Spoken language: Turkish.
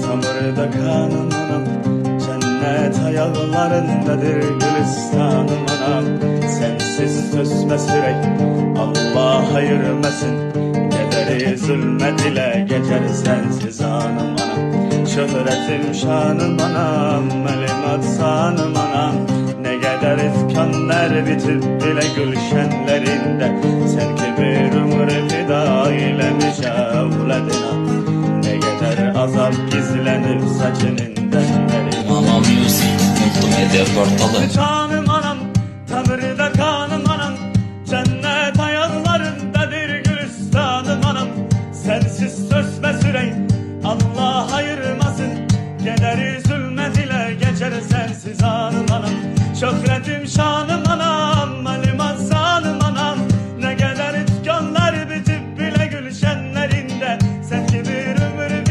Tamırda kanım anam, cennet ayaklarındadır gülistanım anam. Sensiz sözme sürek, Allah hayırmesin. Gederi zulmet ile geçer sensiz anım anam. Şöhretim şanım anam, elim atsanım anam. Ne kadar ifkanlar bitip bile gülşenlerinde, sen ki bir ömür fida eylemiş evledina. Ne kadar azap gizlenir saçının denleri. Mama Music Multimedya Portalı. Canım anam, tamırda kan